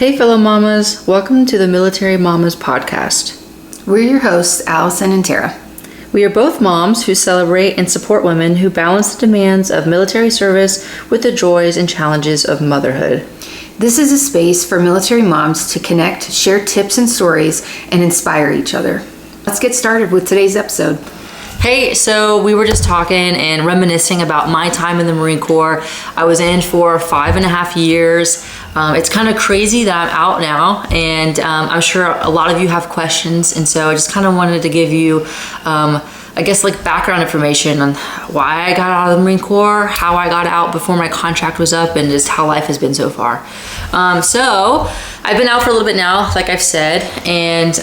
Hey fellow mamas, welcome to the Military Mamas podcast. We're your hosts, Allison and Tara. We are both moms who celebrate and support women who balance the demands of military service with the joys and challenges of motherhood. This is a space for military moms to connect, share tips and stories, and inspire each other. Let's get started with today's episode. Hey, so we were just talking and reminiscing about my time in the Marine Corps. I was in for 5.5 years. It's kind of crazy that I'm out now, and I'm sure a lot of you have questions, and so I just kind of wanted to give you background information on why I got out of the Marine Corps, how I got out before my contract was up, and just how life has been so far. So I've been out for a little bit now, like I've said, and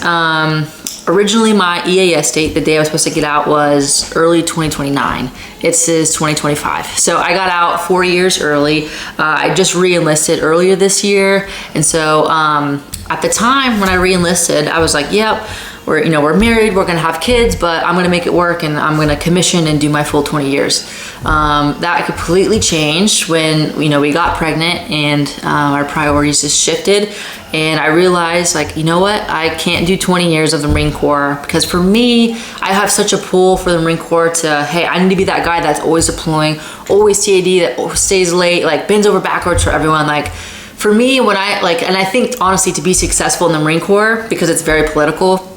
originally my EAS date, the day I was supposed to get out, was early 2029. It says 2025. So I got out 4 years early. I just re-enlisted earlier this year. And so at the time when I re-enlisted, I was like, yep, we're married, we're gonna have kids, but I'm gonna make it work and I'm gonna commission and do my full 20 years. That completely changed when we got pregnant and our priorities just shifted. And I realized, you know what? I can't do 20 years of the Marine Corps, because for me, I have such a pull for the Marine Corps to, hey, I need to be that guy that's always deploying, always TAD, that stays late, bends over backwards for everyone. For me, when and I think honestly, to be successful in the Marine Corps, because it's very political,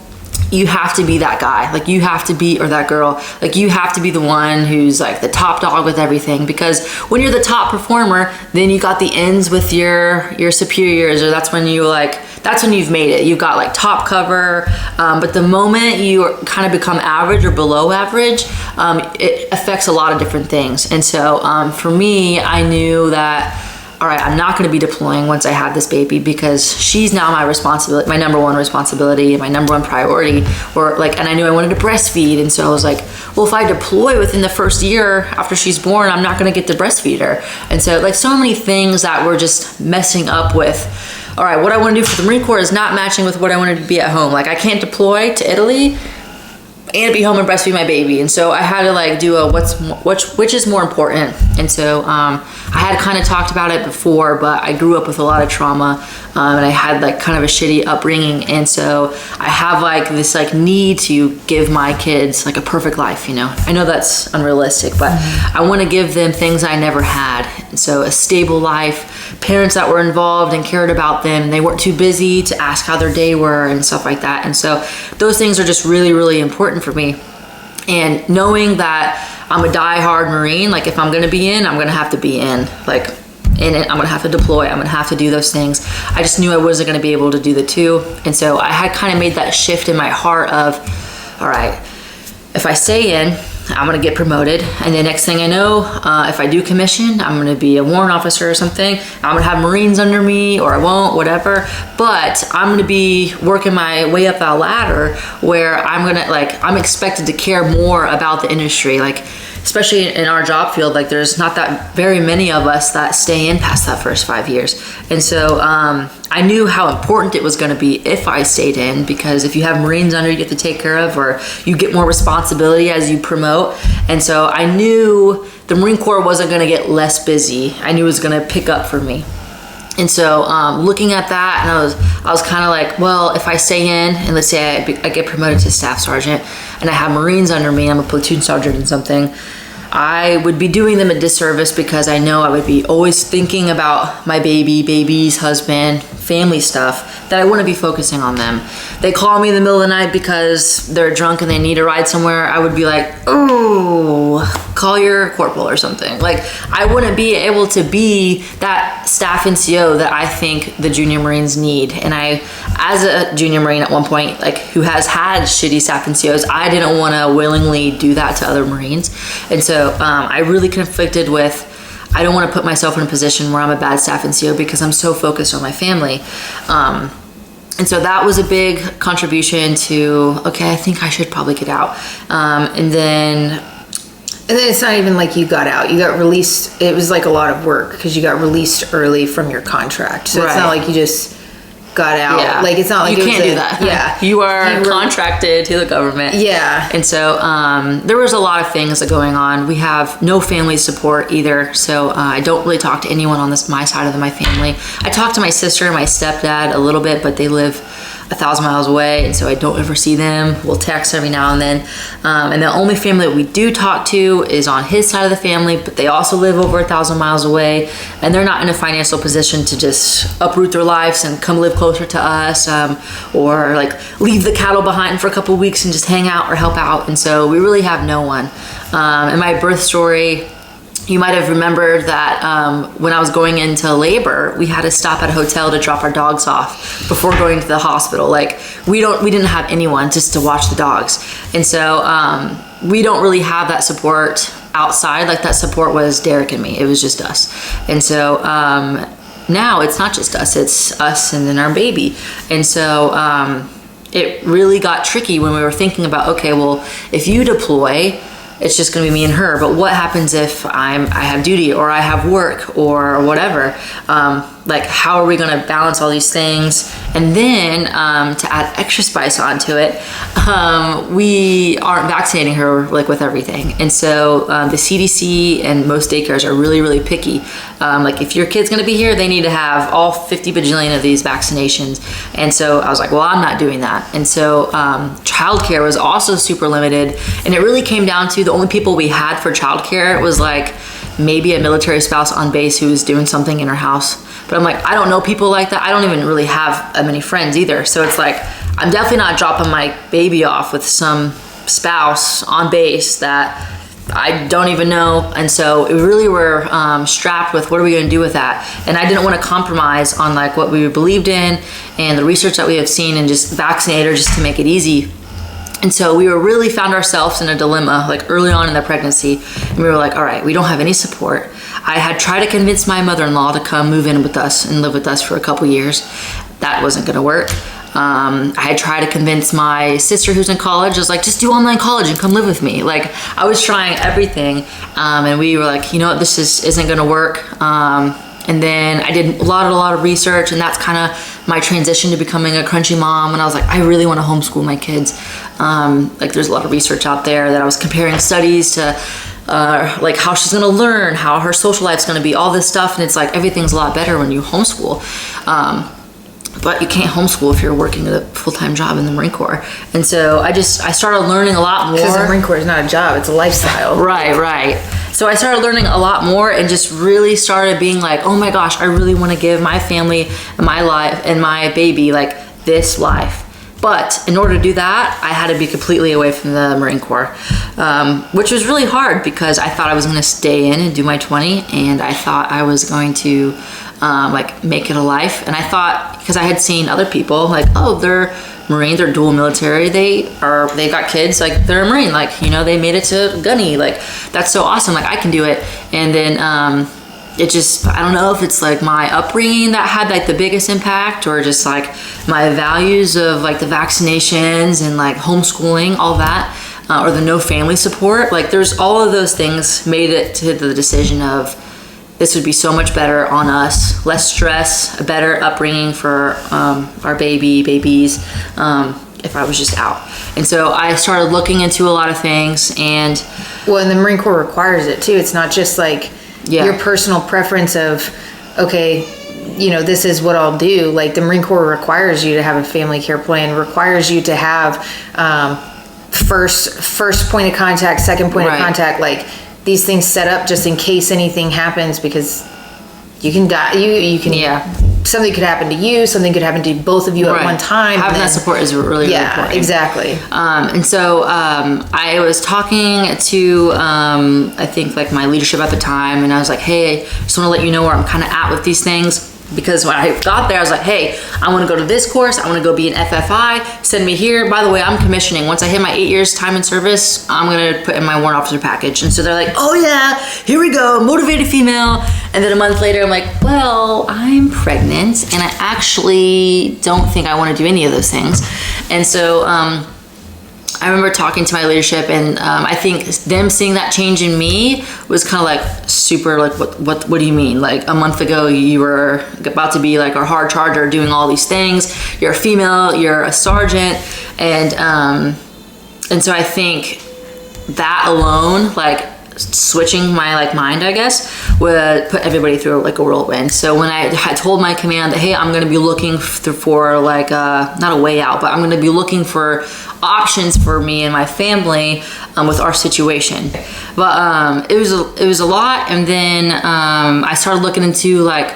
you have to be that guy. You have to be, or that girl, you have to be the one who's the top dog with everything. Because when you're the top performer, then you got the ends with your superiors, or that's when you've made it. You've got top cover. But the moment you kind of become average or below average, it affects a lot of different things. And so for me, I knew that, all right, I'm not going to be deploying once I have this baby, because she's now my responsibility, my number one responsibility, and my number one priority. And I knew I wanted to breastfeed, and so I was like, well, if I deploy within the first year after she's born, I'm not going to get to breastfeed her. And so so many things that were just messing up with, all right, what I want to do for the Marine Corps is not matching with what I wanted to be at home. I can't deploy to Italy and be home and breastfeed my baby. And so I had to do a which is more important. And so I had kind of talked about it before, but I grew up with a lot of trauma, and I had kind of a shitty upbringing. And so I have this need to give my kids a perfect life. I know that's unrealistic, but I want to give them things I never had. And so a stable life, parents that were involved and cared about them. They weren't too busy to ask how their day were and stuff like that. And so those things are just really, really important for me. And knowing that I'm a diehard Marine, if I'm going to be in, I'm going to have to be in. In it, I'm going to have to deploy. I'm going to have to do those things. I just knew I wasn't going to be able to do the two. And so I had kind of made that shift in my heart of, all right, if I stay in, I'm going to get promoted. And the next thing I know, if I do commission, I'm going to be a warrant officer or something. I'm going to have Marines under me, or I won't, whatever. But I'm going to be working my way up that ladder where I'm going to, I'm expected to care more about the industry. Especially in our job field, there's not that very many of us that stay in past that first 5 years. And so I knew how important it was going to be if I stayed in, because if you have Marines under you get to take care of, or you get more responsibility as you promote. And so I knew the Marine Corps wasn't going to get less busy. I knew it was going to pick up for me. And so looking at that, and I was kind of well, if I stay in, and let's say I get promoted to staff sergeant, and I have Marines under me, I'm a platoon sergeant in something, I would be doing them a disservice, because I know I would be always thinking about my baby's husband, family stuff, that I wouldn't be focusing on them. They call me in the middle of the night because they're drunk and they need a ride somewhere. I would be oh, call your corporal or something. I wouldn't be able to be that staff NCO that I think the junior Marines need. And I, as a junior Marine at one point, who has had shitty staff NCOs, I didn't want to willingly do that to other Marines. And so I really conflicted with, I don't want to put myself in a position where I'm a bad staff NCO, because I'm so focused on my family. And so that was a big contribution to, okay, I think I should probably get out. And then it's not even you got out. You got released. It was a lot of work, because you got released early from your contract. So It's not you just got out. Yeah. Like, it's not like you it was can't do that. Yeah. You are contracted to the government. Yeah. And so there was a lot of things going on. We have no family support either. So I don't really talk to anyone on my side of my family. I talk to my sister and my stepdad a little bit, but they live 1,000 miles away, and so I don't ever see them. We'll text every now and then. And the only family that we do talk to is on his side of the family, but they also live over 1,000 miles away, and they're not in a financial position to just uproot their lives and come live closer to us, or like leave the cattle behind for a couple of weeks and just hang out or help out. And so we really have no one. And my birth story, you might have remembered that when I was going into labor, we had to stop at a hotel to drop our dogs off before going to the hospital. Like, we didn't have anyone just to watch the dogs. And so we don't really have that support outside. Like, that support was Derek and me. It was just us. And so now it's not just us, it's us and then our baby. And so it really got tricky when we were thinking about, okay, well, if you deploy, it's just going to be me and her. But what happens if I have duty or I have work or whatever? Like, how are we going to balance all these things? And then to add extra spice onto it, we aren't vaccinating her like with everything. And so the CDC and most daycares are really, really picky. Like, if your kid's going to be here, they need to have all 50 bajillion of these vaccinations. And so I was like, well, I'm not doing that. And so childcare was also super limited. And it really came down to the only people we had for childcare was like maybe a military spouse on base who was doing something in her house. But I'm like, I don't know people like that. I don't even really have many friends either. So it's like, I'm definitely not dropping my baby off with some spouse on base that I don't even know. And so we really were strapped with what are we going to do with that? And I didn't want to compromise on like what we believed in and the research that we have seen and just vaccinate her just to make it easy. And so we really found ourselves in a dilemma like early on in the pregnancy. And we were like, all right, we don't have any support. I had tried to convince my mother-in-law to come move in with us and live with us for a couple years. That wasn't going to work. I had tried to convince my sister who's in college. I was like, just do online college and come live with me. Like, I was trying everything. And we were like, you know what, this isn't going to work. And then I did a lot of research, and that's kind of my transition to becoming a crunchy mom. And I was like, I really want to homeschool my kids. Like, there's a lot of research out there that I was comparing studies to like how she's going to learn, how her social life's going to be, all this stuff. And it's like, everything's a lot better when you homeschool. But you can't homeschool if you're working a full-time job in the Marine Corps. And so I started learning a lot more. Because the Marine Corps is not a job, it's a lifestyle. Right. So I started learning a lot more and just really started being like, oh my gosh, I really want to give my family and my life and my baby like this life. But in order to do that, I had to be completely away from the Marine Corps, which was really hard because I thought I was going to stay in and do my 20, and I thought I was going to like make it a life. And I thought, because I had seen other people like, oh, they're Marine, they're dual military, they got kids, like they're a Marine, like, you know, they made it to gunny, like that's so awesome, like I can do it. And then it just, I don't know if it's like my upbringing that had like the biggest impact, or just like my values of like the vaccinations and like homeschooling, all that, or the no family support. Like, there's all of those things made it to the decision of this would be so much better on us, less stress, a better upbringing for our babies, if I was just out. And so I started looking into a lot of things. And well, and the Marine Corps requires it too. It's not just like your personal preference of, okay, you know, this is what I'll do. Like, the Marine Corps requires you to have a family care plan, requires you to have first point of contact, second point of contact, like these things set up just in case anything happens, because you can die. You can. Something could happen to you. Something could happen to both of you at one time. Having that support is really, really important. Exactly. And so I was talking to I think like my leadership at the time, and I was like, hey, I just want to let you know where I'm kind of at with these things. Because when I got there, I was like, hey, I want to go to this course. I want to go be an FFI. Send me here. By the way, I'm commissioning. Once I hit my 8 years time in service, I'm going to put in my warrant officer package. And so they're like, oh yeah, here we go, motivated female. And then a month later, I'm like, well, I'm pregnant, and I actually don't think I want to do any of those things. And so I remember talking to my leadership, and I think them seeing that change in me was kind of like super like, what do you mean? Like a month ago you were about to be like our hard charger doing all these things. You're a female, you're a sergeant, and so I think that alone, like switching my like mind, I guess, would put everybody through like a whirlwind. So when I had told my command that, hey, I'm going to be looking for like not a way out, but I'm going to be looking for options for me and my family with our situation. But it was a lot. And then I started looking into like,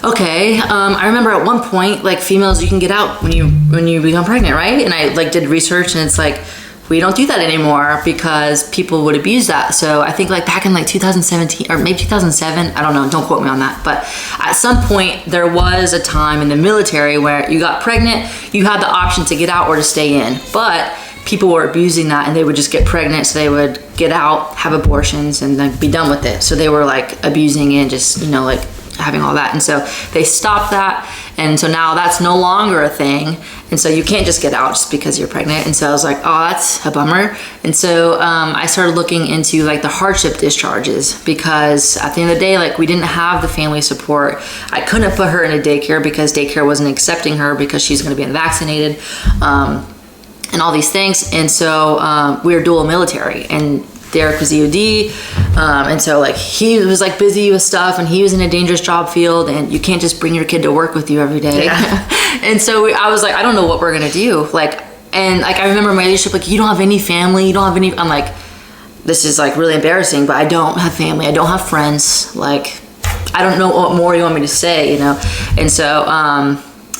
okay, I remember at one point, like females, you can get out when you become pregnant, right? And I like did research, and it's like, we don't do that anymore because people would abuse that. So I think like back in like 2017 or maybe 2007, I don't know, don't quote me on that. But at some point there was a time in the military where you got pregnant, you had the option to get out or to stay in. But people were abusing that, and they would just get pregnant, so they would get out, have abortions, and then be done with it. So they were like abusing and just, you know, like having all that. And so they stopped that. And so now that's no longer a thing. And so you can't just get out just because you're pregnant. And so I was like, oh, that's a bummer. And so I started looking into like the hardship discharges, because at the end of the day, like we didn't have the family support. I couldn't put her in a daycare because daycare wasn't accepting her because she's going to be unvaccinated and all these things. And so we were dual military, and Derek was EOD, and so like he was like busy with stuff, and he was in a dangerous job field, and you can't just bring your kid to work with you every day. Yeah. And so I was like, I don't know what we're gonna do. Like, and like I remember my leadership, like, you don't have any family, you don't have any. I'm like, this is like really embarrassing, but I don't have family, I don't have friends. Like, I don't know what more you want me to say, you know. And so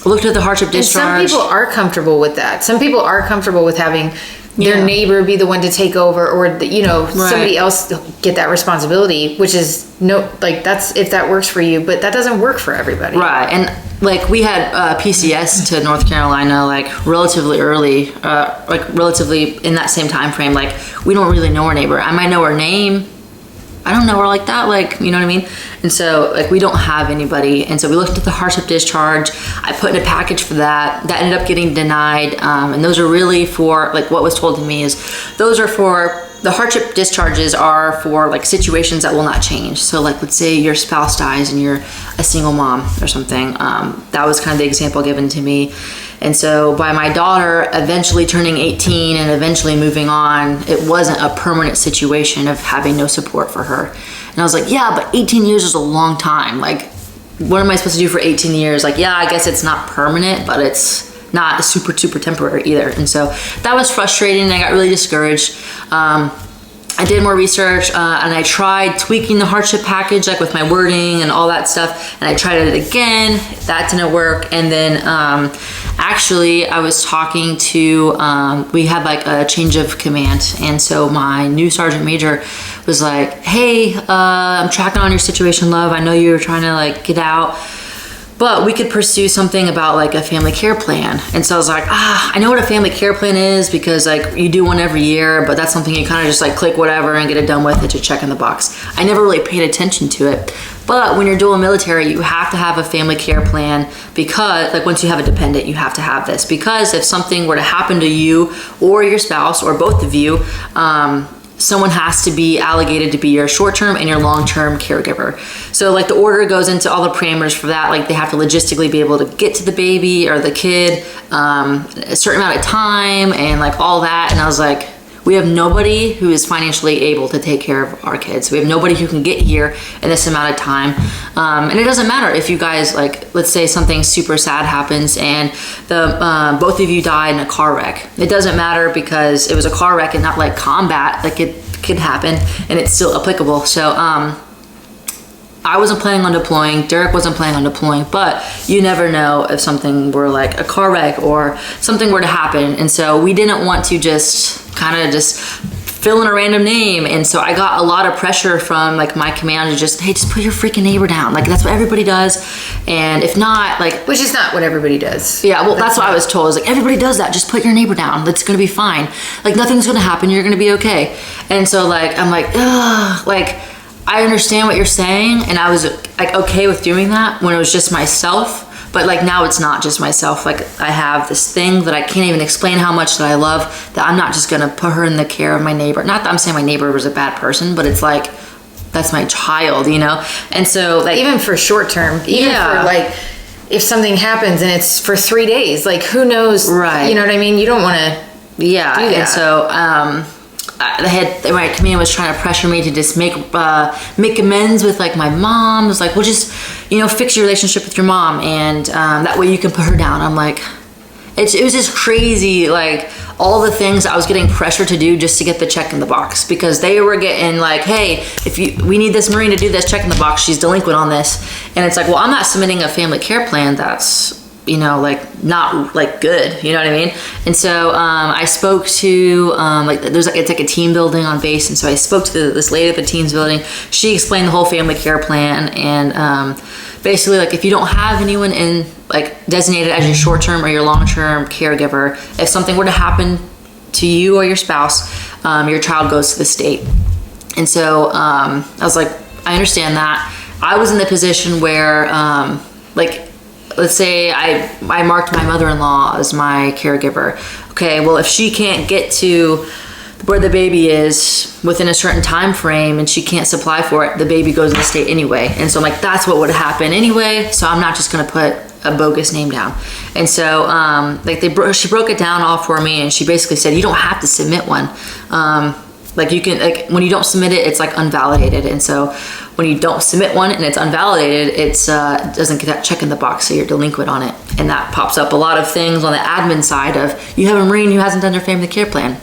looked at the hardship discharge. And some people are comfortable with that. Some people are comfortable with having their neighbor be the one to take over, or somebody else get that responsibility, which is that's if that works for you, but that doesn't work for everybody. Right. And like we had PCS to North Carolina like relatively early, like relatively in that same time frame. Like we don't really know our neighbor. I might know her name, I don't know her like that, like, you know what I mean? And so like we don't have anybody. And so we looked at the hardship discharge. I put in a package for that. That ended up getting denied. And those are really for, like, what was told to me is those are for, the hardship discharges are for like situations that will not change. So like, let's say your spouse dies and you're a single mom or something. That was kind of the example given to me. And so by my daughter eventually turning 18 and eventually moving on, it wasn't a permanent situation of having no support for her. And I was like, yeah, but 18 years is a long time. Like, what am I supposed to do for 18 years? Like, yeah, I guess it's not permanent, but it's not super temporary either. And so that was frustrating. I got really discouraged. I did more research and I tried tweaking the hardship package, like with my wording and all that stuff. And I tried it again, that didn't work. And then actually I was talking to, we had like a change of command. And so my new sergeant major was like, hey, I'm tracking on your situation, love. I know you were trying to like get out, but we could pursue something about like a family care plan. And so I was like, I know what a family care plan is, because like you do one every year, but that's something you kind of just like click whatever and get it done with. It's a check in the box. I never really paid attention to it. But when you're dual military, you have to have a family care plan, because like once you have a dependent, you have to have this, because if something were to happen to you or your spouse or both of you, someone has to be allocated to be your short-term and your long-term caregiver. So like the order goes into all the parameters for that. Like they have to logistically be able to get to the baby or the kid a certain amount of time and like all that. And I was like, we have nobody who is financially able to take care of our kids. We have nobody who can get here in this amount of time. And it doesn't matter if you guys, like, let's say something super sad happens and the both of you die in a car wreck. It doesn't matter, because it was a car wreck and not like combat. Like it could happen and it's still applicable. So I wasn't planning on deploying, Derek wasn't planning on deploying, but you never know if something were like a car wreck or something were to happen. And so we didn't want to just kind of just fill in a random name. And so I got a lot of pressure from like my command to just, hey, just put your freaking neighbor down. Like that's what everybody does. And if not, like, which is not what everybody does. Yeah, well, that's what I was told. I was like, everybody does that. Just put your neighbor down. That's gonna be fine. Like nothing's gonna happen. You're gonna be okay. And so like, I'm like, ugh, like, I understand what you're saying, and I was like okay with doing that when it was just myself. But like now it's not just myself. Like I have this thing that I can't even explain how much that I love, that I'm not just gonna put her in the care of my neighbor. Not that I'm saying my neighbor was a bad person, but it's like, that's my child, you know? And so like, even for short term, even for like, if something happens and it's for 3 days, like who knows, right? You know what I mean? You don't want to do that. And so my comedian was trying to pressure me to just make amends with like my mom. It was like, well, just, you know, fix your relationship with your mom, and that way you can put her down. I'm like, it was just crazy, like all the things I was getting pressured to do just to get the check in the box, because they were getting like, hey, we need this Marine to do this, check in the box, she's delinquent on this. And it's like, well, I'm not submitting a family care plan that's, you know, like not like good, you know what I mean? And so I spoke to it's like a team building on base, and so I spoke to this lady at the teams building. She explained the whole family care plan, and basically like if you don't have anyone in like designated as your short-term or your long-term caregiver, if something were to happen to you or your spouse, your child goes to the state. And so I was like, I understand that. I was in the position where like, let's say I marked my mother-in-law as my caregiver. Okay, well, if she can't get to where the baby is within a certain time frame and she can't supply for it, the baby goes to the state anyway. And so I'm like, that's what would happen anyway, so I'm not just gonna put a bogus name down. And so like she broke it down all for me, and she basically said, you don't have to submit one. Like you can, like when you don't submit it, it's like unvalidated. And so when you don't submit one and it's unvalidated, it doesn't get that check in the box, so you're delinquent on it. And that pops up a lot of things on the admin side of, you have a Marine who hasn't done their family care plan.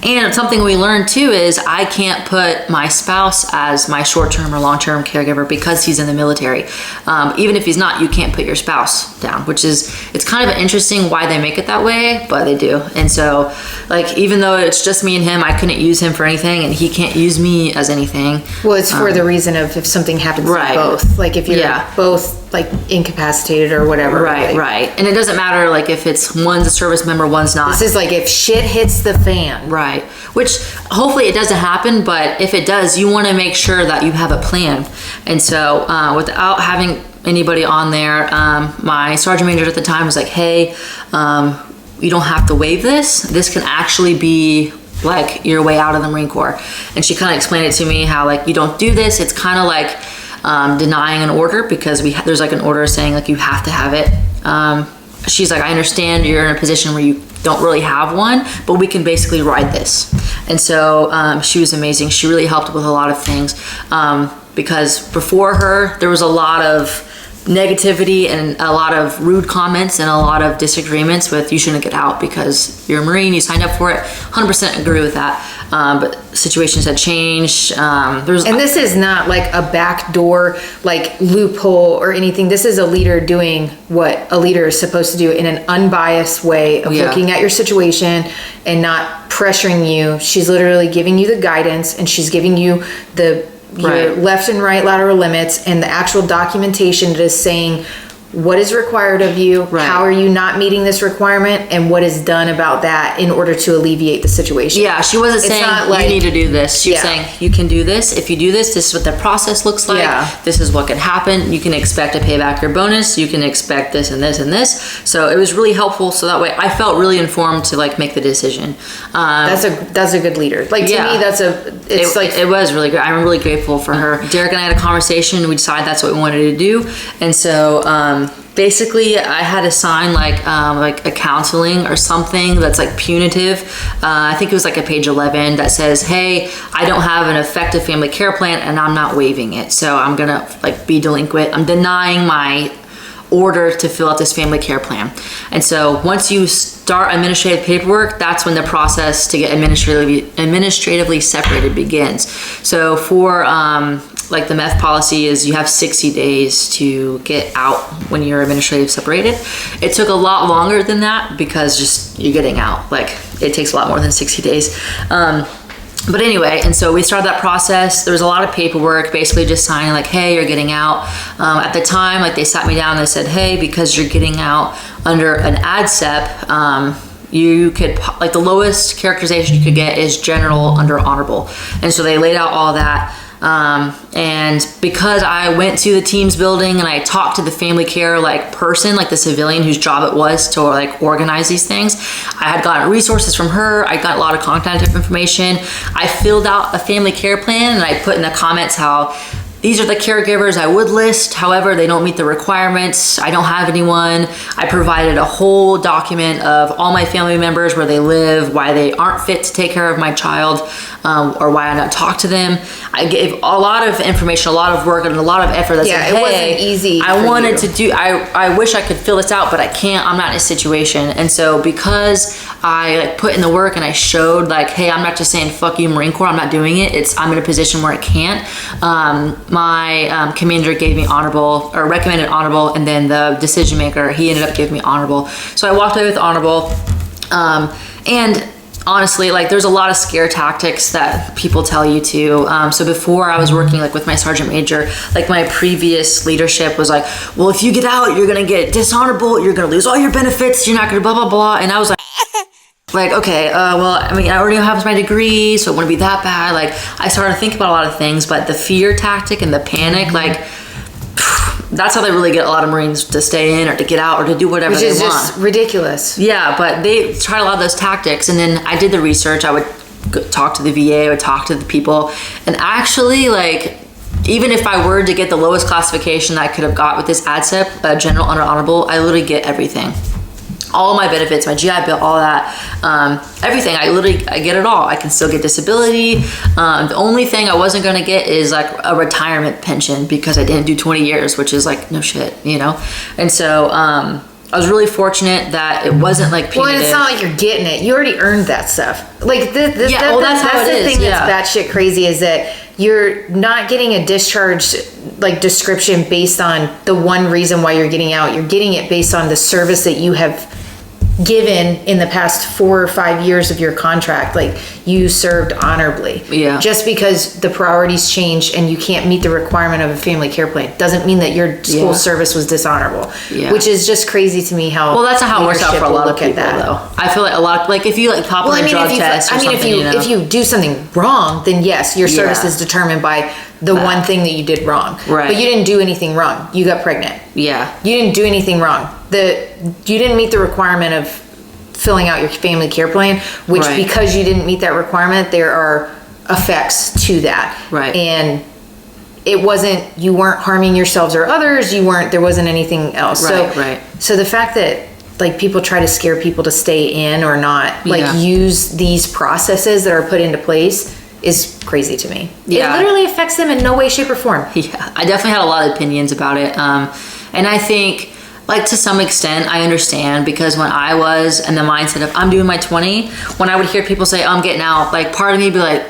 And something we learned too is I can't put my spouse as my short-term or long-term caregiver because he's in the military. Even if he's not, you can't put your spouse down, which is, it's kind of interesting why they make it that way, but they do. And so like, even though it's just me and him, I couldn't use him for anything, and he can't use me as anything. Well, it's for the reason of if something happens to both, like if you're both like incapacitated or whatever. Right. And it doesn't matter like if it's one's a service member, one's not. This is like if shit hits the fan. Right. Which hopefully it doesn't happen, but if it does, you want to make sure that you have a plan. And so without having anybody on there, my sergeant major at the time was like, hey, you don't have to waive this. This can actually be like your way out of the Marine Corps. And she kind of explained it to me how like you don't do this. It's kind of like denying an order, because there's like an order saying like you have to have it. She's like, I understand you're in a position where you don't really have one, but we can basically ride this. And so she was amazing. She really helped with a lot of things, because before her, there was a lot of negativity and a lot of rude comments and a lot of disagreements with, you shouldn't get out because you're a Marine, you signed up for it. 100% agree with that. But situations had changed. And this is not like a backdoor like loophole or anything. This is a leader doing what a leader is supposed to do in an unbiased way of looking at your situation and not pressuring you. She's literally giving you the guidance, and she's giving you your left and right lateral limits and the actual documentation that is saying what is required of you, how are you not meeting this requirement, and what is done about that in order to alleviate the situation. Yeah, she wasn't saying you need to do this. She was saying you can do this. If you do this, this is what the process looks like. This is what can happen. You can expect to pay back your bonus. You can expect this and this and this. So it was really helpful. So that way I felt really informed to like make the decision. That's a good leader. Like to me, it was really good. I'm really grateful for her. Derek and I had a conversation. We decided that's what we wanted to do. And so, basically I had to sign like a counseling or something that's like punitive. I think it was like a page 11 that says, hey, I don't have an effective family care plan and I'm not waiving it. So I'm gonna like be delinquent. I'm denying my order to fill out this family care plan. And so once you start administrative paperwork, that's when the process to get administratively separated begins. So for like the MEF policy is you have 60 days to get out when you're administrative separated. It took a lot longer than that because just you're getting out. Like it takes a lot more than 60 days. But anyway, and so we started that process. There was a lot of paperwork, basically just signing like, hey, you're getting out. At the time, like they sat me down and they said, hey, because you're getting out under an ADSEP, you could, like the lowest characterization you could get is general under honorable. And so they laid out all that. And because I went to the team's building and I talked to the family care like person, like the civilian whose job it was to like organize these things, I had gotten resources from her. I got a lot of contact information. I filled out a family care plan and I put in the comments how these are the caregivers I would list. However, they don't meet the requirements. I don't have anyone. I provided a whole document of all my family members, where they live, why they aren't fit to take care of my child, or why I not talk to them. I gave a lot of information, a lot of work, and a lot of effort. That's it wasn't easy. I wanted to do, I wish I could fill this out, but I can't. I'm not in a situation. And so because I like put in the work and I showed like, hey, I'm not just saying fuck you Marine Corps, I'm not doing it. I'm in a position where I can't. My commander gave me honorable, or recommended honorable, and then the decision maker, he ended up giving me honorable. So I walked away with honorable. And honestly, like there's a lot of scare tactics that people tell you to. So before I was working like with my sergeant major, like my previous leadership was like, well, if you get out, you're gonna get dishonorable, you're gonna lose all your benefits, you're not gonna blah, blah, blah. And I was like, okay, well, I mean, I already have my degree, so it wouldn't be that bad. Like, I started to think about a lot of things, but the fear tactic and the panic, like, that's how they really get a lot of Marines to stay in or to get out or to do whatever they want. Which is just ridiculous. Yeah, but they tried a lot of those tactics, and then I did the research. I would talk to the VA, I would talk to the people, and actually, like, even if I were to get the lowest classification that I could have got with this ADSEP, general under honorable, I literally get everything. All my benefits, my GI Bill, all that, everything. I get it all. I can still get disability. The only thing I wasn't gonna get is like a retirement pension because I didn't do 20 years, which is like no shit, you know? And so I was really fortunate that it wasn't like punitive. Well, it's not like you're getting it. You already earned that stuff. Like that's the thing that's batshit crazy, is that you're not getting a discharge like description based on the one reason why you're getting out. You're getting it based on the service that you have given in the past 4 or 5 years of your contract. Like, you served honorably. Yeah. Just because the priorities change and you can't meet the requirement of a family care plan doesn't mean that your school service was dishonorable. Yeah. Which is just crazy to me how. Well, that's not how it works out for a lot of people, though. I feel like a lot, like if you like pop on a drug test or something, if you do something wrong, then yes, your service is determined by the one thing that you did wrong. Right. But you didn't do anything wrong. You got pregnant. Yeah. You didn't do anything wrong. You didn't meet the requirement of filling out your family care plan, which because you didn't meet that requirement, there are effects to that. Right. And you weren't harming yourselves or others. There wasn't anything else. So the fact that like people try to scare people to stay in or not, like use these processes that are put into place is crazy to me. Yeah. It literally affects them in no way, shape, or form. Yeah, I definitely had a lot of opinions about it. And I think, like, to some extent, I understand, because when I was in the mindset of I'm doing my 20, when I would hear people say, I'm getting out, like, part of me would be like,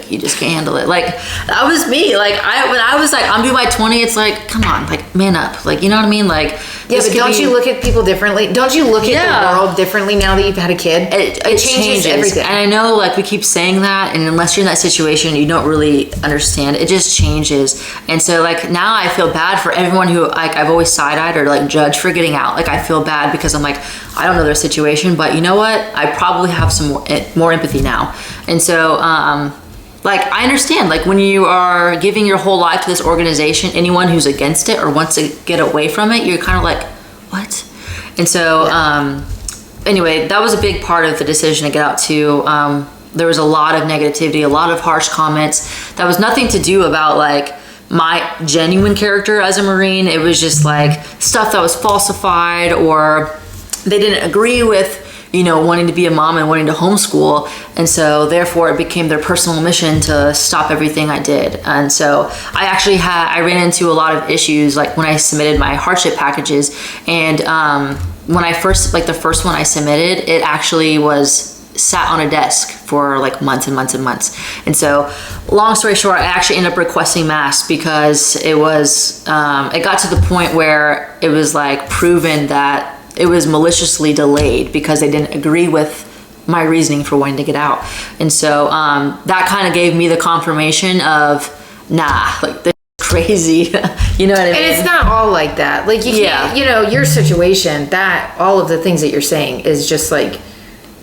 you just can't handle it. Like, that was me. Like, when I was like, I'm doing my 20, it's like, come on, like, man up. Like, you know what I mean? Like, yeah, but don't you look at people differently? Don't you look at the world differently now that you've had a kid? It changes everything. And I know, like, we keep saying that, and unless you're in that situation, you don't really understand. It just changes. And so, like, now I feel bad for everyone who, like, I've always side-eyed or, like, judged for getting out. Like, I feel bad because I'm like, I don't know their situation, but you know what? I probably have some more empathy now. And so, like, I understand, like, when you are giving your whole life to this organization, anyone who's against it or wants to get away from it, you're kind of like, what? And so, anyway, that was a big part of the decision to get out too. There was a lot of negativity, a lot of harsh comments. That was nothing to do about, like, my genuine character as a Marine. It was just, like, stuff that was falsified, or they didn't agree with, you know, wanting to be a mom and wanting to homeschool. And so therefore it became their personal mission to stop everything I did. And so I ran into a lot of issues, like when I submitted my hardship packages. And when I the first one I submitted, it actually was sat on a desk for like months and months and months. And so long story short, I actually ended up requesting masks because it was, it got to the point where it was like proven that it was maliciously delayed because they didn't agree with my reasoning for wanting to get out. And so that kind of gave me the confirmation of, nah, like, this is crazy. You know what I mean? And it's not all like that. Like, you can't, you know, your situation, that all of the things that you're saying is just like,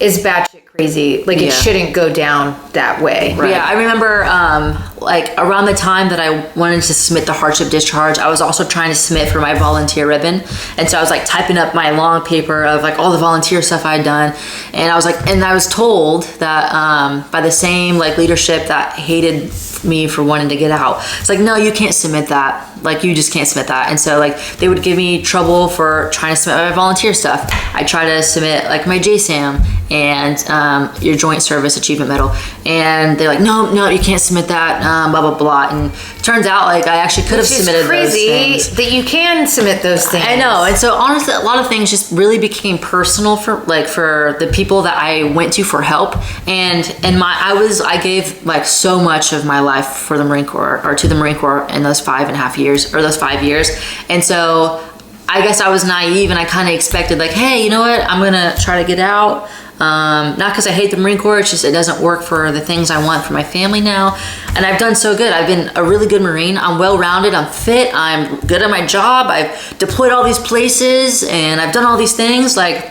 is batshit crazy. crazy. Like it shouldn't go down that way. Right. Yeah, I remember like around the time that I wanted to submit the hardship discharge, I was also trying to submit for my volunteer ribbon. And so I was like typing up my long paper of like all the volunteer stuff I'd done. And I was like, and I was told that by the same like leadership that hated me for wanting to get out. It's like, no, you can't submit that. Like you just can't submit that. And so like they would give me trouble for trying to submit my volunteer stuff. I try to submit like my JSAM and your Joint Service Achievement Medal. And they're like, no, you can't submit that, blah, blah, blah. And it turns out like I actually could have submitted those things. Crazy that you can submit those things. I know. And so honestly, a lot of things just really became personal for the people that I went to for help. And I gave like so much of my life for the Marine Corps or to the Marine Corps in those 5.5 years or those 5 years. And so I guess I was naive and I kind of expected like, hey, you know what? I'm going to try to get out. Not because I hate the Marine Corps, it's just it doesn't work for the things I want for my family now. And I've done so good. I've been a really good Marine. I'm well-rounded, I'm fit, I'm good at my job. I've deployed all these places and I've done all these things. Like,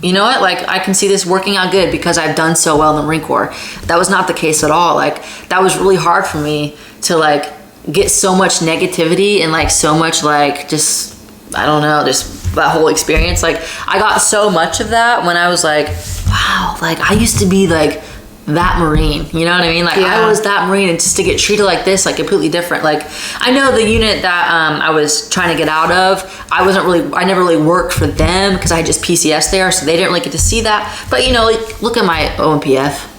you know what? Like I can see this working out good because I've done so well in the Marine Corps. That was not the case at all. Like that was really hard for me to like get so much negativity and like so much like just, I don't know, just that whole experience. Like I got so much of that when I was like, wow, like I used to be like that Marine, you know what I mean? Like I was that Marine, and just to get treated like this, like completely different. Like I know the unit that I was trying to get out of, I never really worked for them because I had just PCS there, so they didn't really get to see that. But you know, like look at my OMPF.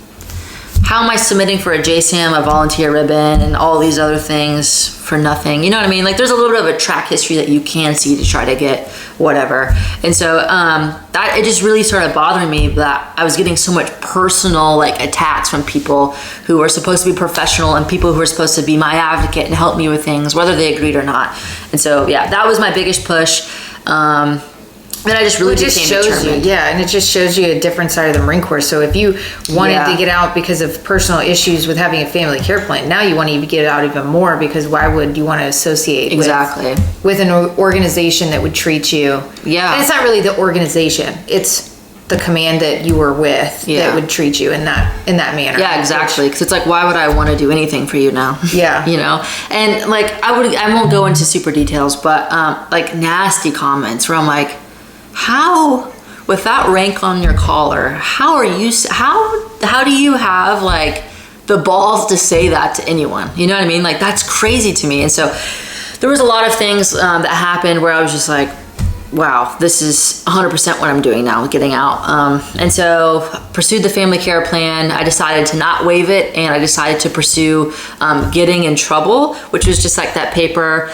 How am I submitting for a JSAM, a volunteer ribbon, and all these other things for nothing? You know what I mean? Like there's a little bit of a track history that you can see to try to get whatever. And so that it just really started bothering me that I was getting so much personal like attacks from people who were supposed to be professional and people who were supposed to be my advocate and help me with things, whether they agreed or not. And so yeah, that was my biggest push. And I just really became determined. And it just shows you a different side of the Marine Corps. So if you wanted to get out because of personal issues with having a family care plan, now you want to get out even more because why would you want to associate with an organization that would treat you? Yeah. And it's not really the organization. It's the command that you were with that would treat you in that manner. Yeah, exactly. Because it's like, why would I want to do anything for you now? Yeah. You know? And like, I won't go into super details, but like nasty comments where I'm like, how, with that rank on your collar, how do you have like the balls to say that to anyone? You know what I mean? Like that's crazy to me. And so there was a lot of things that happened where I was just like, wow, this is 100% what I'm doing now, getting out. And so pursued the family care plan. I decided to not waive it, and I decided to pursue getting in trouble, which was just like that paper.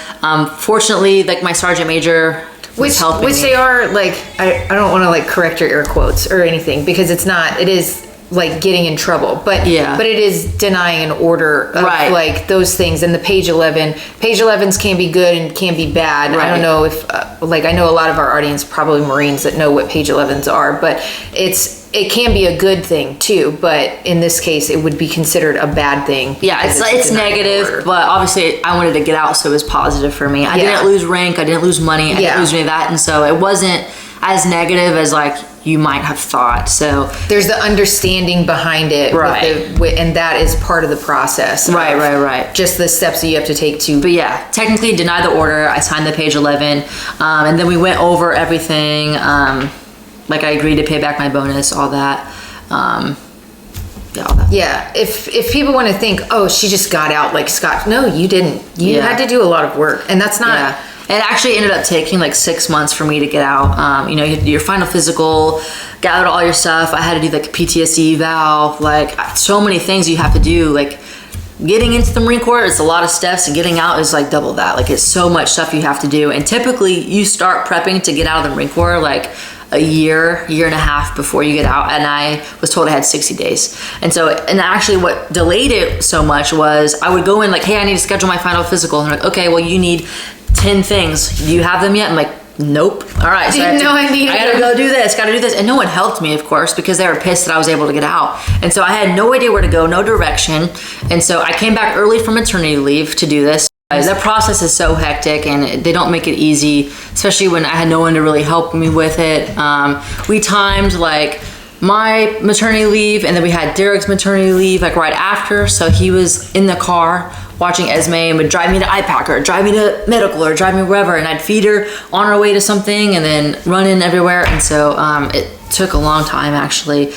Fortunately, like my sergeant major which they are like, I don't want to like correct your air quotes or anything because it is like getting in trouble, but it is denying an order of like those things. And the page 11s can be good and can be bad. I don't know if like I know a lot of our audience probably Marines that know what page 11s are, but it can be a good thing too, but in this case it would be considered a bad thing. Yeah, it's negative, but obviously I wanted to get out, so it was positive for me. I didn't lose rank, I didn't lose money, I didn't lose any of that, and so it wasn't as negative as like you might have thought. So there's the understanding behind it, and that is part of the process. Right. Just the steps that you have to take to. But yeah, technically denied the order. I signed the page 11, and then we went over everything. Like I agreed to pay back my bonus, all that. All that. Yeah, if people want to think, oh, she just got out like Scott. No, you didn't. You had to do a lot of work, and that's not. Yeah. It actually ended up taking like 6 months for me to get out. You know, you had to do your final physical, gather all your stuff. I had to do like a PTSD eval, like so many things you have to do. Like getting into the Marine Corps is a lot of steps, and getting out is like double that. Like it's so much stuff you have to do. And typically you start prepping to get out of the Marine Corps like a year and a half before you get out, and I was told I had 60 days. And actually what delayed it so much was I would go in like, hey, I need to schedule my final physical. And they're like, okay, well you need 10 things. Do you have them yet? I'm like, nope. All right. So I gotta go do this, gotta do this. And no one helped me, of course, because they were pissed that I was able to get out. And so I had no idea where to go, no direction. And so I came back early from maternity leave to do this. That process is so hectic, and they don't make it easy, especially when I had no one to really help me with it. We timed like my maternity leave, and then we had Derek's maternity leave like right after. So he was in the car watching Esme and would drive me to IPAC or drive me to medical or drive me wherever, and I'd feed her on our way to something and then run in everywhere. And so it took a long time actually.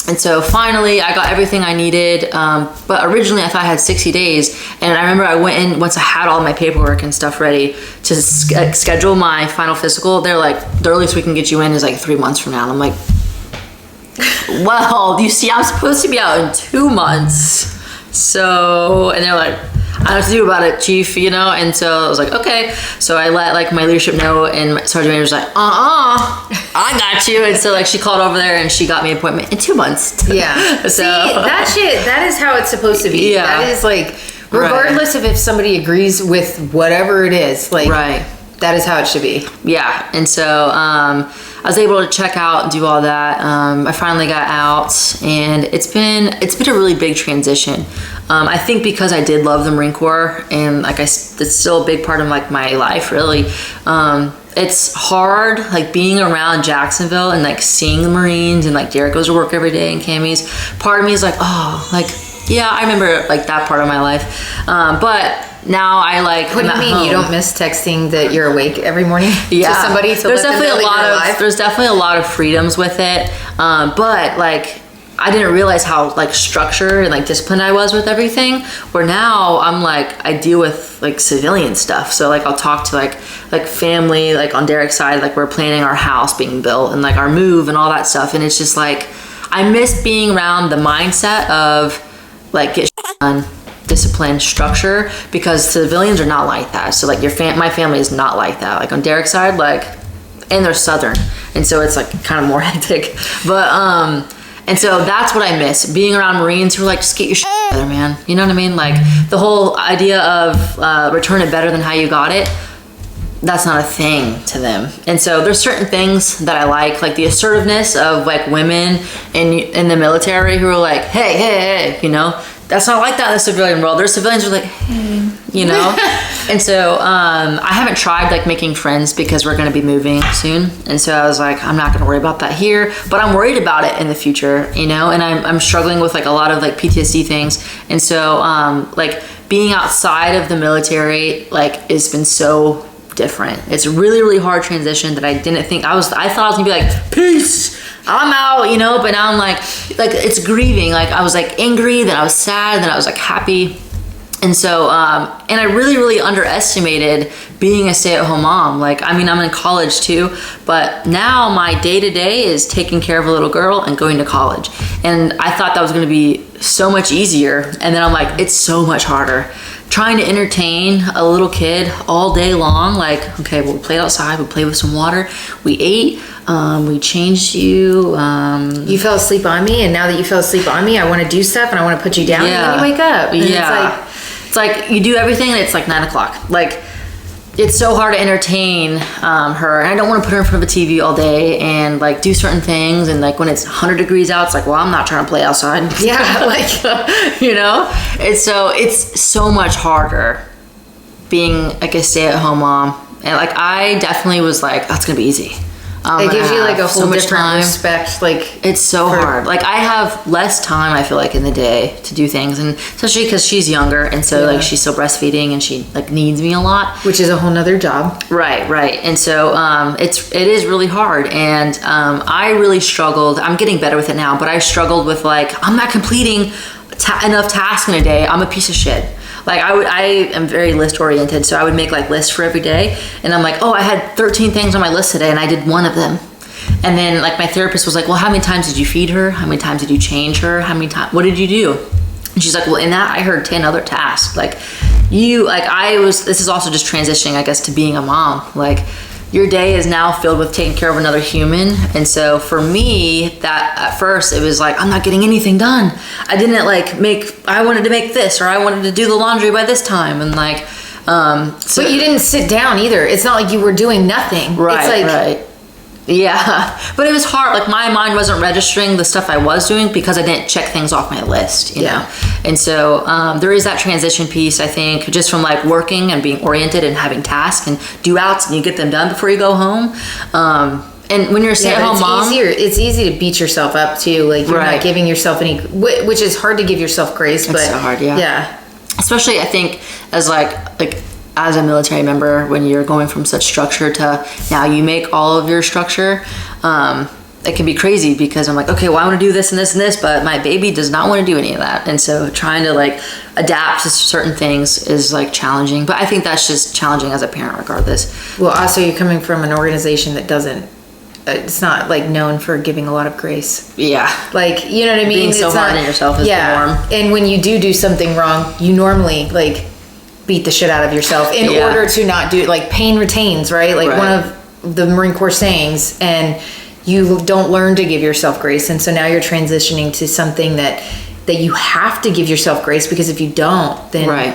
And so finally I got everything I needed. But originally I thought I had 60 days. And I remember I went in, once I had all my paperwork and stuff ready to schedule my final physical, they're like, the earliest we can get you in is like 3 months from now. And I'm like, well, you see, I'm supposed to be out in 2 months. So, and they're like, I don't have to do about it, chief, you know? And so I was like, okay. So I let like my leadership know, and my sergeant major was like, I got you. And so like she called over there and she got me an appointment in 2 months. Yeah. So see, that is how it's supposed to be. Yeah. That is like, regardless of if somebody agrees with whatever it is, like, that is how it should be. Yeah. And so I was able to check out and do all that. I finally got out, and it's been a really big transition. I think because I did love the Marine Corps, and like it's still a big part of like my life, really. It's hard, like being around Jacksonville and like seeing the Marines, and like Derek goes to work every day in camis. Part of me is like, oh, like, yeah, I remember like that part of my life. But now I like. What do you mean home. You don't miss texting that you're awake every morning? Yeah, to somebody to there's let them definitely know that you're alive? There's definitely a lot of freedoms with it. But like, I didn't realize how like structured and like disciplined I was with everything. Where now I'm like, I deal with like civilian stuff. So like I'll talk to like family, like on Derek's side, like we're planning our house being built and like our move and all that stuff. And it's just like, I miss being around the mindset of like get shit done, discipline, structure, because civilians are not like that. So like my family is not like that. Like on Derek's side, like, and they're Southern, and so it's like kind of more hectic. But and so that's what I miss, being around Marines who are like, just get your shit together, man. You know what I mean? Like the whole idea of return it better than how you got it. That's not a thing to them. And so there's certain things that I like the assertiveness of like women in the military who are like, hey, you know, that's not like that in the civilian world. There's civilians who are like, hey, you know? And so I haven't tried like making friends because we're going to be moving soon. And so I was like, I'm not going to worry about that here, but I'm worried about it in the future, you know? And I'm struggling with like a lot of like PTSD things. And so like being outside of the military like has been so different. It's a really, really hard transition that I didn't think I thought I was gonna be like, peace, I'm out, you know, but now I'm like it's grieving. Like I was like angry, then I was sad, then I was like happy. And so, and I really, really underestimated being a stay-at-home mom. Like, I mean, I'm in college too, but now my day-to-day is taking care of a little girl and going to college. And I thought that was gonna be so much easier. And then I'm like, it's so much harder. Trying to entertain a little kid all day long, like, okay, well, we played outside, we played with some water, we ate, we changed you. You fell asleep on me, and now that you fell asleep on me, I want to do stuff and I want to put you down, and then you wake up. And it's like you do everything and it's like 9 o'clock. Like, it's so hard to entertain her, and I don't want to put her in front of a TV all day and like do certain things. And like when it's 100 degrees out, it's like, well, I'm not trying to play outside. Yeah, like you know. It's so much harder being like a stay-at-home mom, and like I definitely was like, that's gonna be easy. It gives you like a whole different respect. Like it's so hard. Like I have less time, I feel like, in the day to do things, and especially because she's younger, and so like she's still breastfeeding and she like needs me a lot, which is a whole nother job. Right. And so it is really hard, and I really struggled. I'm getting better with it now, but I struggled with like, I'm not completing enough tasks in a day. I'm a piece of shit. Like I am very list oriented, so I would make like lists for every day, and I'm like, oh, I had 13 things on my list today and I did one of them. And then like my therapist was like, well, how many times did you feed her? How many times did you change her? How many times, what did you do? And she's like, well, in that I heard 10 other tasks. Like this is also just transitioning, I guess, to being a mom. Like your day is now filled with taking care of another human. And so for me, that at first it was like, I'm not getting anything done. I didn't like I wanted to make this, or I wanted to do the laundry by this time. And like, so but you didn't sit down either. It's not like you were doing nothing. Right, it's like, right. Yeah, but it was hard. Like my mind wasn't registering the stuff I was doing because I didn't check things off my list, you know? And so there is that transition piece, I think, just from like working and being oriented and having tasks and do outs and you get them done before you go home. And when you're a stay-at-home mom, it's easy to beat yourself up too. Like you're not giving yourself any, which is hard to give yourself grace. But it's so hard, yeah. Especially I think as as a military member, when you're going from such structure to now you make all of your structure, it can be crazy because I'm like, okay, well I want to do this and this and this, but my baby does not want to do any of that. And so trying to like adapt to certain things is like challenging, but I think that's just challenging as a parent regardless. Well, also you're coming from an organization that doesn't, it's not like known for giving a lot of grace. Yeah. Like, you know what I mean? Being so hard on yourself is the norm. And when you do something wrong, you normally like beat the shit out of yourself in order to not do it. Like pain retains, right? Like one of the Marine Corps sayings, and you don't learn to give yourself grace. And so now you're transitioning to something that you have to give yourself grace, because if you don't, then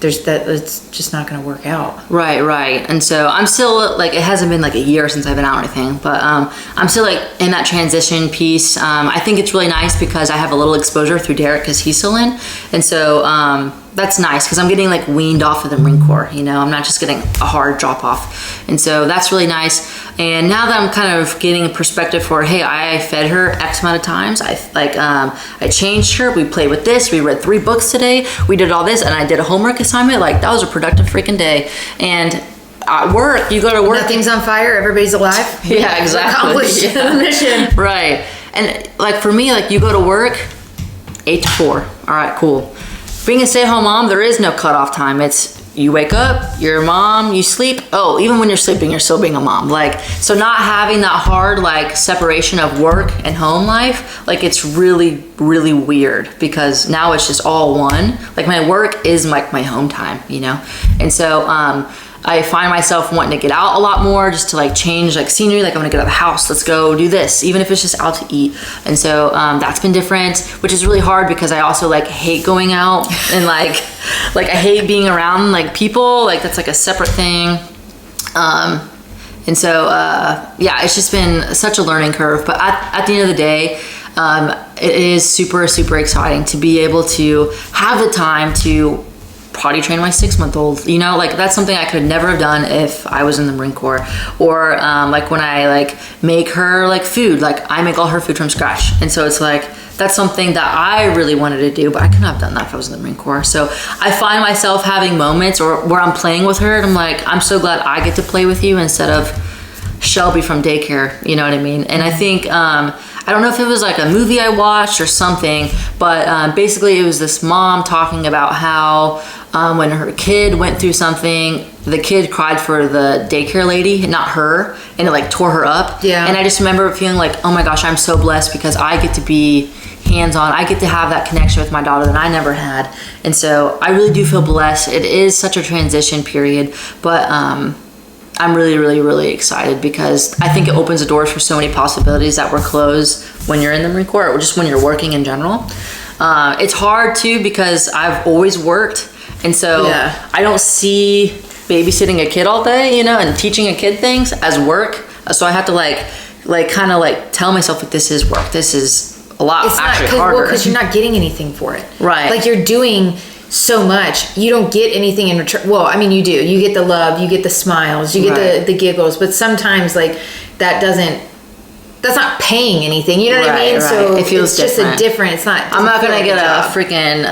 it's just not going to work out. Right. And so I'm still like, it hasn't been like a year since I've been out or anything, but I'm still like in that transition piece. I think it's really nice because I have a little exposure through Derek because he's still in. And so that's nice because I'm getting like weaned off of the Marine Corps, you know, I'm not just getting a hard drop off. And so that's really nice. And now that I'm kind of getting a perspective for, hey, I fed her X amount of times. I changed her. We played with this. We read 3 books today. We did all this, and I did a homework assignment. Like that was a productive freaking day. And at work, you go to work. Nothing's on fire. Everybody's alive. Yeah, exactly. Accomplished the mission. Right. And like for me, like you go to work 8 to 4. All right, cool. Being a stay-at-home mom, there is no cutoff time. It's you wake up, you're a mom, you sleep. Oh, even when you're sleeping, you're still being a mom. Like, so not having that hard like separation of work and home life, like it's really, really weird because now it's just all one. Like my work is like my home time, you know? And so, I find myself wanting to get out a lot more just to like change like scenery. Like I want to get out of the house. Let's go do this, even if it's just out to eat. And so that's been different, which is really hard because I also like hate going out and like I hate being around like people. Like that's like a separate thing. And so yeah, it's just been such a learning curve. But at the end of the day, it is super, super exciting to be able to have the time to potty train my 6-month-old, you know, like that's something I could never have done if I was in the Marine Corps. Or like when I like make her like food, like I make all her food from scratch. And so it's like, that's something that I really wanted to do, but I couldn't have done that if I was in the Marine Corps. So I find myself having moments or where I'm playing with her and I'm like, I'm so glad I get to play with you instead of Shelby from daycare, you know what I mean? And I think, I don't know if it was like a movie I watched or something, but basically it was this mom talking about how when her kid went through something, the kid cried for the daycare lady, not her, and it like tore her up. Yeah. And I just remember feeling like, oh my gosh, I'm so blessed because I get to be hands-on. I get to have that connection with my daughter that I never had. And so I really do feel blessed. It is such a transition period, but I'm really, really, really excited because I think it opens the doors for so many possibilities that were closed when you're in the Marine Corps or just when you're working in general. It's hard too because I've always worked, and so I don't see babysitting a kid all day, you know, and teaching a kid things as work. So I have to like kind of like tell myself like this is work. This is a lot actually harder. Well, because you're not getting anything for it. Right. Like you're doing so much, you don't get anything in return. Well, I mean, you do. You get the love, you get the smiles, you get the giggles, but sometimes like that's not paying anything. You know what I mean? Right. So it feels it's different. Just a different. It's not. I'm not gonna get a freaking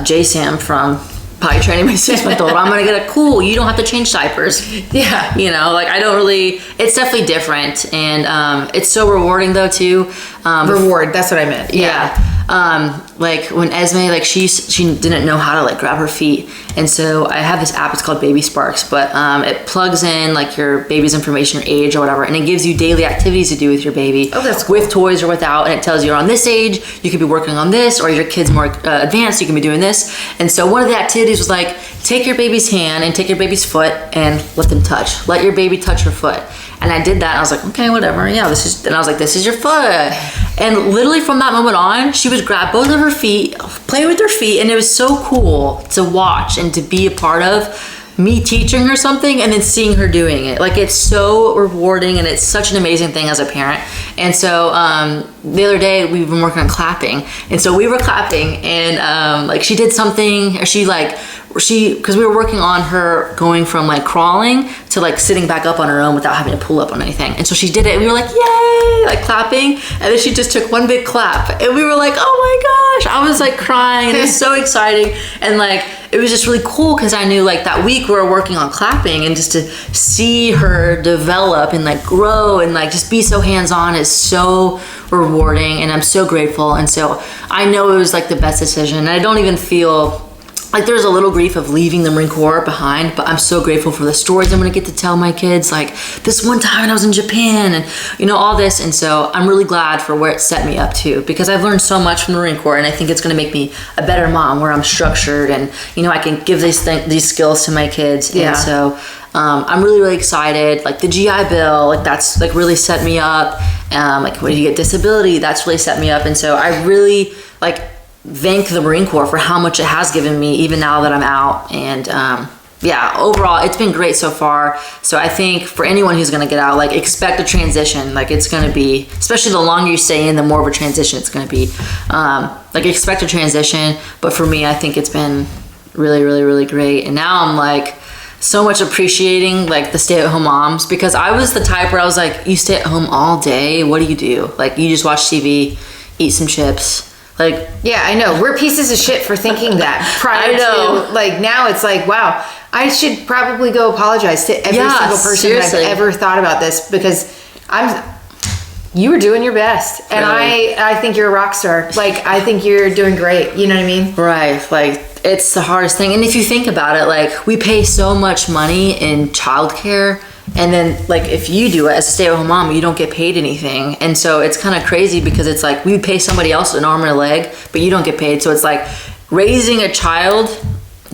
JSAM from potty training my 6-month-old. I'm gonna get a cool. You don't have to change diapers. Yeah. You know, like I don't really. It's definitely different, and it's so rewarding though too. Reward. That's what I meant. Yeah. Like when Esme, like she didn't know how to like grab her feet, and so I have this app. It's called Baby Sparks, but it plugs in like your baby's information, your age or whatever, and it gives you daily activities to do with your baby. Oh, that's cool. With toys or without, and it tells you you're on this age, you could be working on this, or your kid's more advanced, you can be doing this. And so one of the activities was like take your baby's hand and take your baby's foot and let them touch. Let your baby touch your foot. And I did that. And I was like, okay, whatever. Yeah, and I was like, this is your foot. And literally from that moment on, she would grab both of her feet, play with her feet. And it was so cool to watch and to be a part of me teaching her something and then seeing her doing it. Like it's so rewarding and it's such an amazing thing as a parent. And so the other day we've been working on clapping. And so we were clapping and like she did something or she like because we were working on her going from like crawling to like sitting back up on her own without having to pull up on anything. And so she did it and we were like, yay, like clapping. And then she just took one big clap and we were like, oh my gosh, I was like crying and it was so exciting. And like, it was just really cool because I knew like that week we were working on clapping, and just to see her develop and like grow and like just be so hands-on is so rewarding, and I'm so grateful. And so I know it was like the best decision, and I don't even feel like there's a little grief of leaving the Marine Corps behind, but I'm so grateful for the stories I'm gonna get to tell my kids, like this one time I was in Japan and you know, all this. And so I'm really glad for where it set me up to, because I've learned so much from the Marine Corps, and I think it's gonna make me a better mom where I'm structured and, you know, I can give these skills to my kids. Yeah. And so I'm really, really excited. Like the GI Bill, like that's like really set me up. Like when you get disability, that's really set me up. And so I really like thank the Marine Corps for how much it has given me, even now that I'm out. And yeah, overall, it's been great so far. So I think for anyone who's gonna get out, like expect a transition. Like it's gonna be, especially the longer you stay in, the more of a transition it's gonna be. Like expect a transition. But for me, I think it's been really, really, really great. And now I'm like so much appreciating like the stay-at-home moms, because I was the type where I was like, you stay at home all day, what do you do? Like you just watch TV, eat some chips. Like, yeah, I know. We're pieces of shit for thinking that prior to, like, now it's like, wow, I should probably go apologize to every single person seriously. I've ever thought about this, because you were doing your best. And Really? I think you're a rock star. Like, I think you're doing great. You know what I mean? Right. Like, it's the hardest thing. And if you think about it, like, we pay so much money in childcare. And then like if you do it as a stay-at-home mom, you don't get paid anything. And so it's kind of crazy, because it's like we pay somebody else an arm and a leg, but you don't get paid. So it's like raising a child,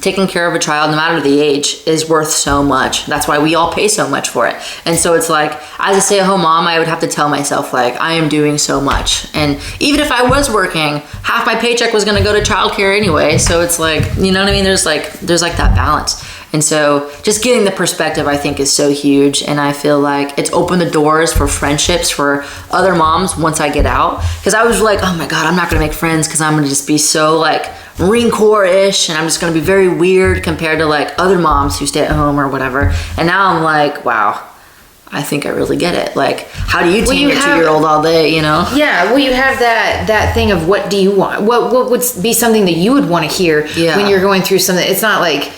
taking care of a child, no matter the age, is worth so much. That's why we all pay so much for it. And so it's like, as a stay-at-home mom, I would have to tell myself like, I am doing so much. And even if I was working, half my paycheck was gonna go to childcare anyway. So it's like, you know what I mean? There's like that balance. And so just getting the perspective, I think, is so huge. And I feel like it's opened the doors for friendships for other moms once I get out. Because I was like, oh my God, I'm not going to make friends because I'm going to just be so like Marine Corps-ish, and I'm just going to be very weird compared to like other moms who stay at home or whatever. And now I'm like, wow, I think I really get it. Like, how do you tame your 2-year-old all day, you know? Yeah, well, you have that thing of what do you want? What would be something that you would want to hear when you're going through something? It's not like,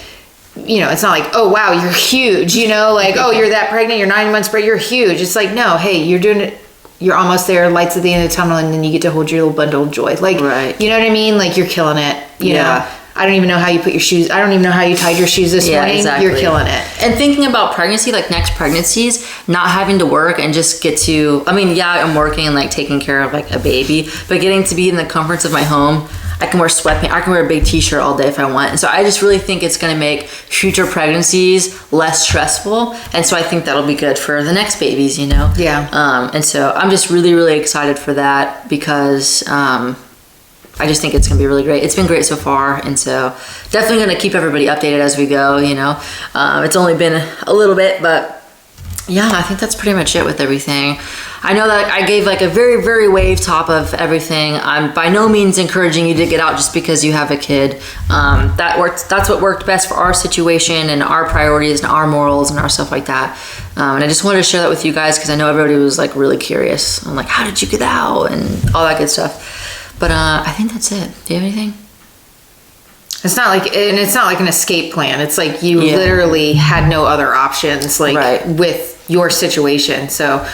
you know, it's not like, oh, wow, you're huge, you know, like, oh, you're that pregnant, you're 9 months, but you're huge. It's like, no, hey, you're doing it. You're almost there, lights at the end of the tunnel, and then you get to hold your little bundle of joy. Like, you know what I mean? Like, you're killing it, you know? I don't even know how you put your shoes. I don't even know how you tied your shoes this morning. Exactly. You're killing it. And thinking about pregnancy, like next pregnancies, not having to work and just get to, I mean, yeah, I'm working and like taking care of like a baby, but getting to be in the comforts of my home. I can wear sweatpants. I can wear a big t-shirt all day if I want. And so I just really think it's going to make future pregnancies less stressful. And so I think that'll be good for the next babies, you know? Yeah. And so I'm just really, really excited for that, because I just think it's going to be really great. It's been great so far. And so definitely going to keep everybody updated as we go, you know? It's only been a little bit, but yeah, I think that's pretty much it with everything. I know that I gave like a very, very wave top of everything. I'm by no means encouraging you to get out just because you have a kid. That's what worked best for our situation and our priorities and our morals and our stuff like that. And I just wanted to share that with you guys, because I know everybody was like really curious. I'm like, how did you get out and all that good stuff. But I think that's it. Do you have anything? It's not like an escape plan. It's like you literally had no other options, like with your situation. So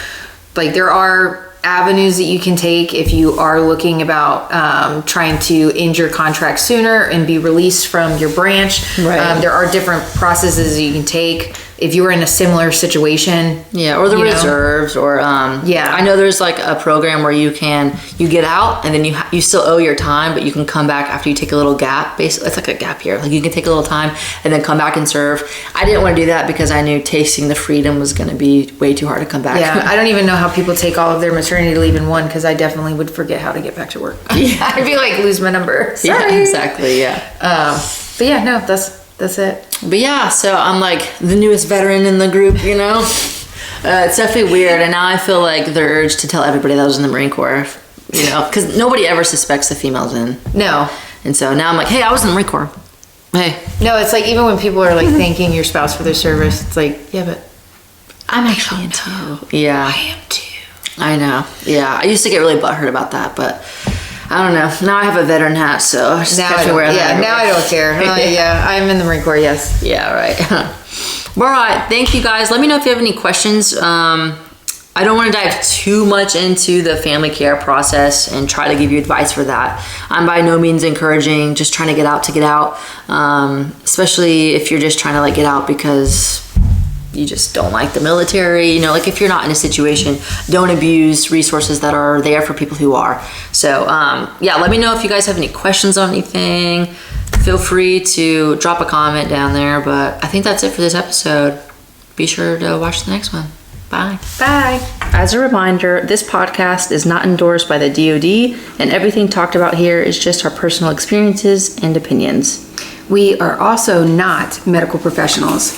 like there are avenues that you can take if you are looking about trying to end your contract sooner and be released from your branch. There are different processes you can take if you were in a similar situation. Yeah, or the reserves, or I know there's like a program where you get out and then you still owe your time, but you can come back after you take a little gap. Basically, it's like a gap year. Like you can take a little time and then come back and serve. I didn't want to do that because I knew tasting the freedom was going to be way too hard to come back. Yeah, I don't even know how people take all of their maternity leave in one, because I definitely would forget how to get back to work. I'd be like, lose my number. Sorry. Yeah, exactly. Yeah. But yeah, no, that's it. But yeah, so I'm like the newest veteran in the group, you know? It's definitely weird, and now I feel like the urge to tell everybody that I was in the Marine Corps, you know? Because nobody ever suspects the females in. No. And so now I'm like, hey, I was in the Marine Corps. Hey. No, it's like even when people are like thanking your spouse for their service, it's like, yeah, but I'm actually in too. Yeah. I am too. I know. Yeah. I used to get really butthurt about that, but I don't know. Now I have a veteran hat, so I just Now catch me wearing that everywhere. now I don't care. Yeah, I'm in the Marine Corps, yes. Yeah, right. All right. Thank you guys. Let me know if you have any questions. I don't want to dive too much into the family care process and try to give you advice for that. I'm by no means encouraging just trying to get out, especially if you're just trying to like get out because you just don't like the military. You know, like if you're not in a situation, don't abuse resources that are there for people who are. So yeah, let me know if you guys have any questions on anything. Feel free to drop a comment down there, but I think that's it for this episode. Be sure to watch the next one. Bye. Bye. As a reminder, this podcast is not endorsed by the DoD, and everything talked about here is just our personal experiences and opinions. We are also not medical professionals.